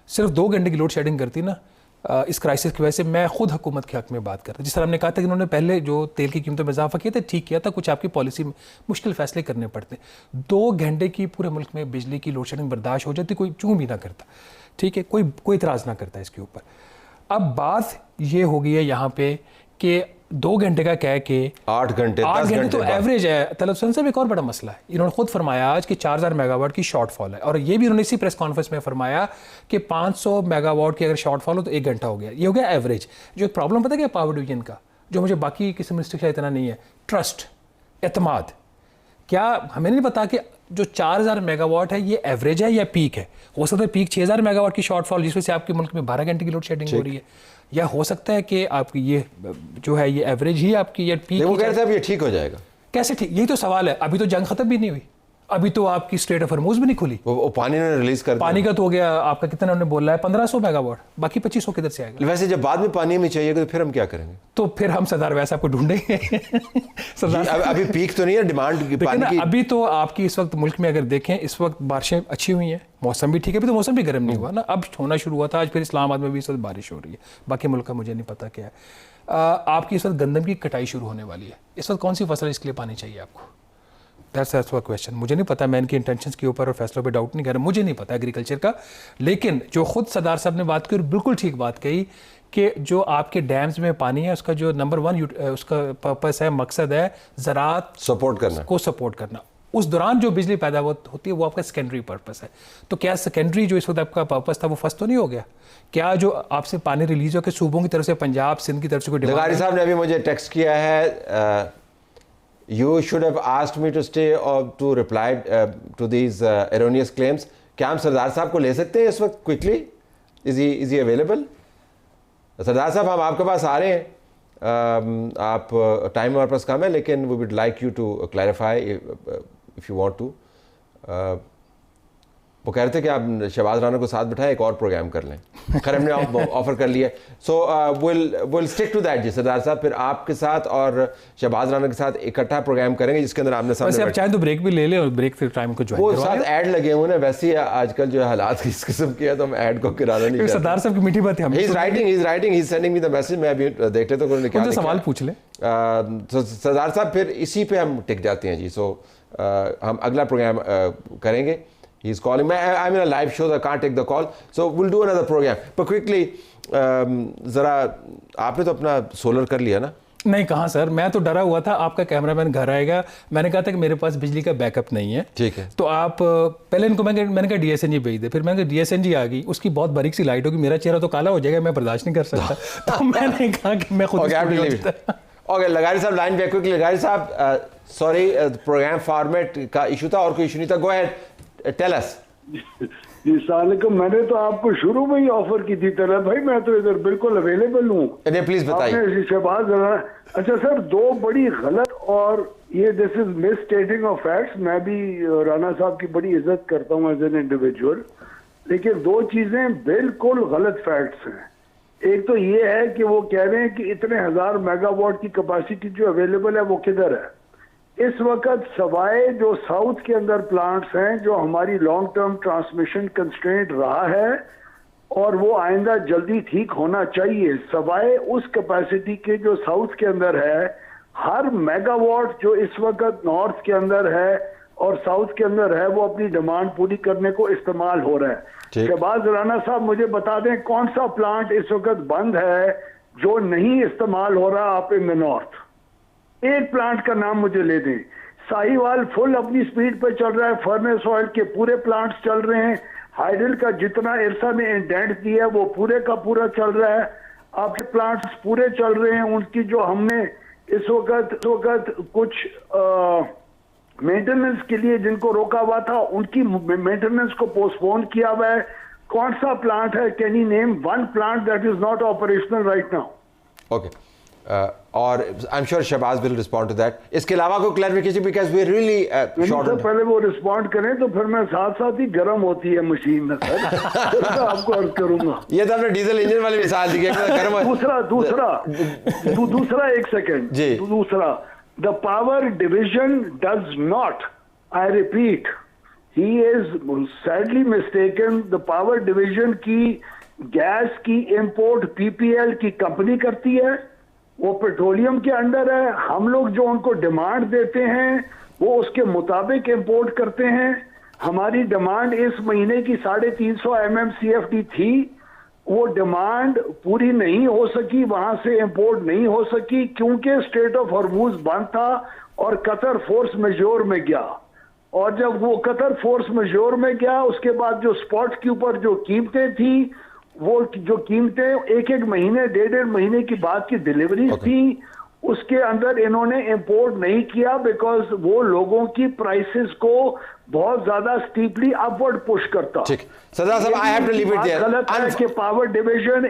F: सिर्फ 2 घंटे की लोड शेडिंग करती ना इस क्राइसिस की वजह से, मैं खुद हुकूमत के हक में बात करता। जिस तरह हमने कहा था कि इन्होंने पहले जो तेल की कीमतों में इजाफा किया था, ठीक किया था, कुछ आपकी पॉलिसी में मुश्किल फैसले करने पड़ते। 2 घंटे की पूरे मुल्क में बिजली की लोड शेडिंग बर्दाश्त हो जाती, कोई चूं भी ना करता, ठीक है, कोई इतराज़ ना करता इसके ऊपर। अब बात ये हो गई है यहाँ पे कि 2 घंटे का कह के
A: 8 घंटे
F: 8
A: 10
F: घंटे
A: घंटे
F: तो
A: बाद।
F: एवरेज है। तलब हुसैन साहब एक और बड़ा मसला है, इन्होंने खुद फरमाया आज कि 4000 मेगावाट की शॉर्टफॉल है, और ये भी उन्होंने इसी प्रेस कॉन्फ्रेंस में फरमाया कि 500 मेगावाट की अगर शॉर्टफॉल हो तो 1 घंटा हो गया, ये हो गया एवरेज। जो एक प्रॉब्लम पता है क्या पावर डिवीजन का, जो मुझे बाकी किसी मिनिस्टर का इतना नहीं है, ट्रस्ट, एतमाद। क्या हमें नहीं पता कि जो 4000 मेगावाट है ये एवरेज है या पीक है? हो सकता है पीक 6000 मेगावाट की शॉर्टफॉल जिसमें से आपके मुल्क में 12 घंटे की लोड शेडिंग हो रही है, या हो सकता है कि आपकी ये जो है ये एवरेज ही आपकी ये पीक।
A: वो कह रहे थे अब ये ठीक हो जाएगा।
F: कैसे ठीक? यही तो सवाल है। अभी तो जंग खत्म भी नहीं हुई, अभी तो आपकी स्ट्रेट ऑफ हॉर्मुज़ भी नहीं खुली।
A: वो पानी ने रिलीज कर दिया।
F: पानी का तो हो गया आपका, कितना उन्होंने बोला है 1500 मेगावाट, बाकी 2500 किधर से आएगा?
A: वैसे जब बाद में पानी हमें चाहिए तो फिर हम क्या करेंगे?
F: तो फिर हम सरदार वैसे आपको ढूंढेंगे। सरदार
A: अभी पीक तो नहीं है डिमांड की पानी की।
F: अभी तो आपकी इस वक्त मुल्क में अगर देखें, इस वक्त बारिशें अच्छी हुई हैं, मौसम भी ठीक है, अभी तो मौसम भी गर्म नहीं हुआ ना, अब होना शुरू हुआ था। आज फिर इस्लामाबाद में भी इस वक्त बारिश हो रही है, बाकी मुल्क का मुझे नहीं पता क्या है। आपकी इस वक्त गंदम की कटाई शुरू होने वाली है, इस वक्त कौन सी फसल है इसके लिए पानी चाहिए आपको? That's question. मुझे नहीं पता, मैं इनकी इंटेंशंस के ऊपर और फैसलों पे डाउट नहीं कर रहा, मुझे नहीं पता एग्रीकल्चर का। लेकिन जो खुद सरदार साहब ने बात की और बिल्कुल ठीक बात कही कि जो आपके डैम्स में पानी है उसका जो नंबर 1 उसका पर्पस है, मकसद है ज़राअत
A: सपोर्ट करना
F: को सपोर्ट करना। उस दौरान जो बिजली पैदा होती है वो आपका सेकेंडरी पर्पस है। तो क्या सेकेंडरी जो इस वक्त आपका पर्पस था वो फर्स्ट तो नहीं हो गया? क्या जो आपसे पानी रिलीज हो के सूबों की तरफ से, पंजाब सिंध की तरफ से कोई डिमांड?
A: लगारी साहब ने अभी मुझे टेक्स्ट किया है, you should have asked me to stay or to reply to these erroneous claims. क्या हम सरदार साहब को ले सकते हैं इस वक्त क्विकली? Is he available? सरदार साहब हम आपके पास आ रहे हैं, आप टाइम हमारे पास कम है, लेकिन we would like you to clarify if you want to. वो कह रहे थे कि आप शहबाज राना को साथ बिठाएं, एक और प्रोग्राम कर लें। खैर हमने ऑफर कर लिया, so will stick to that जी सरदार साहब। फिर आपके साथ और शहबाज राना के साथ इकट्ठा प्रोग्राम करेंगे जिसके अंदर आपने
F: वैसे आप चाहें तो ब्रेक भी ले लें और ब्रेक फिर टाइम को
A: वो साथ ऐड लगे हुए ना। वैसे ही आजकल जो हालात इस किस्म के है तो हम ऐड को किराना नहीं करते।
F: सरदार साहब की मीठी बात है।
A: He is writing he is sending me the message. मैं अभी देख लेता हूं क्या
F: सवाल पूछ ले।
A: सरदार साहब फिर इसी पे हम टिक जाते हैं जी। सो हम अगला प्रोग्राम करेंगे। He's calling me. I'm in a live show, so I can't take the call. So we'll do another program. But quickly, ज़रा आपने तो अपना सोलर कर लिया ना?
F: नहीं, कहाँ सर, मैं तो डरा हुआ था आपका कैमरामैन घर आएगा। मैंने कहा था कि मेरे पास बिजली का बैकअप नहीं है।
A: ठीक है।
F: तो आप पहले इनको मैंने कहा DSNG भेज दे, फिर मैंने कहा DSNG आ गई, उसकी बहुत बारीक सी लाइट होगी, मेरा चेहरा तो काला हो जाएगा, मैं बर्दाश्त नहीं कर सकता। तो मैंने कहा कि मैं खुद
A: ओके लगारी साहब लाइन पे क्विकली। लगारी साहब सॉरी, प्रोग्राम फॉर्मेट का इशू था और कोई इशू नहीं था। Go ahead, tell us.
G: जी सलाम, मैंने तो आपको शुरू में ही ऑफर की थी तलब भाई, मैं तो इधर बिल्कुल अवेलेबल हूँ।
A: प्लीज बताइए।
G: शहबाज राना, अच्छा सर, 2 बड़ी गलत और ये this is miss स्टेटिंग of facts. मैं भी राना साहब की बड़ी इज्जत करता हूँ एज एन इंडिविजुअल, लेकिन 2 चीजें बिल्कुल गलत फैक्ट्स हैं। एक तो ये है कि वो कह रहे हैं कि इतने 1000 मेगावाट की कैपेसिटी जो अवेलेबल है वो किधर है इस वक्त, सवाए जो साउथ के अंदर प्लांट्स हैं जो हमारी लॉन्ग टर्म ट्रांसमिशन कंस्ट्रेंट रहा है और वो आइंदा जल्दी ठीक होना चाहिए, सवाए उस कैपेसिटी के जो साउथ के अंदर है, हर मेगावाट जो इस वक्त नॉर्थ के अंदर है और साउथ के अंदर है वो अपनी डिमांड पूरी करने को इस्तेमाल हो रहा है। शहबाज राना साहब मुझे बता दें कौन सा प्लांट इस वक्त बंद है जो नहीं इस्तेमाल हो रहा आप इन द नॉर्थ? एक प्लांट का नाम मुझे ले दें। साहिवाल फुल अपनी स्पीड पे चल रहा है, फर्नेस ऑयल के पूरे प्लांट्स चल रहे हैं, हाइडल का जितना इरसा ने इंडेंट दिया है वो पूरे का पूरा चल रहा है, आपके प्लांट्स पूरे चल रहे हैं। उनकी जो हमने इस वक्त कुछ मेंटेनेंस के लिए जिनको रोका हुआ था उनकी मेंटेनेंस को पोस्टपोन किया हुआ है। कौन सा प्लांट है? Can you name 1 plant that is not operational right now?
A: Okay, और I am sure Shahbaz will respond to that. इसके अलावा कोई clarification, because we really short.
G: पहले वो रिस्पॉन्ड करें तो फिर मैं साथ ही गर्म होती है मशीन में सर। तो आपको अर्ज करूंगा।
A: ये तो आपने डीजल इंजन वाली मिसाल दी है, गर्म।
G: दूसरा एक सेकंड जी। दूसरा, the power division does not, I repeat, he is sadly mistaken. The power division की गैस की इंपोर्ट PPL की कंपनी करती है, वो पेट्रोलियम के अंडर है। हम लोग जो उनको डिमांड देते हैं वो उसके मुताबिक इंपोर्ट करते हैं। हमारी डिमांड इस महीने की 350 MMCFD थी, वो डिमांड पूरी नहीं हो सकी, वहां से इंपोर्ट नहीं हो सकी क्योंकि स्ट्रेट ऑफ हॉर्मूज बंद था और कतर फोर्स मेजोर में गया। और जब वो कतर फोर्स मेजोर में गया उसके बाद जो स्पॉट के ऊपर जो कीमतें थी, वो जो कीमतें एक एक महीने डेढ़ महीने की बाद की डिलीवरीज थी, उसके अंदर इन्होंने इंपोर्ट नहीं किया बिकॉज वो लोगों की प्राइसेस को बहुत ज्यादा स्टीपली अपवर्ड पुश करता।
A: ठीक, सरदार साहब, I have to leave it there.
G: गलत है कि power division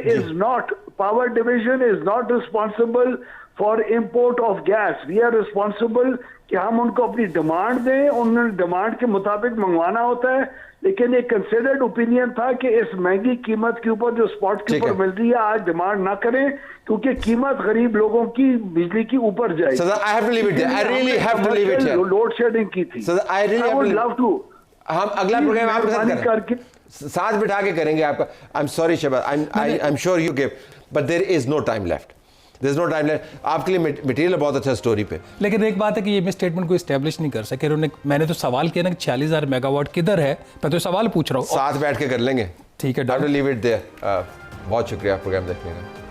G: is not responsible for import of gas. We are responsible कि हम उनको अपनी डिमांड दें, उन्होंने डिमांड के मुताबिक मंगवाना होता है। लेकिन एक कंसिडर्ड ओपिनियन था कि इस महंगी कीमत के ऊपर जो स्पॉट के ऊपर मिल रही है आज डिमांड ना करें क्योंकि कीमत गरीब लोगों की बिजली की ऊपर जाएगी।
A: Sir, I have to leave it there. I really have to leave it there.
G: Load shedding की थी।
A: Sir, I really have to
G: love to.
A: हम अगला प्रोग्राम आपके साथ
G: करके
A: साथ बिठा के करेंगे आपका। I am sorry Shahbaz, I am sure you give, but there is no time left. There's no time left. आपके लिए मटेरियल बहुत अच्छा स्टोरी पे।
F: लेकिन एक बात है कि ये मैं स्टेटमेंट को इस्टेब्लिश नहीं कर सके। मैंने तो सवाल किया ना कि 46,000 मेगावाट किधर है, मैं तो सवाल पूछ रहा हूँ।
A: साथ बैठ के कर लेंगे।
F: ठीक है,
A: लीव इट देयर। बहुत शुक्रिया प्रोग्राम देखने का।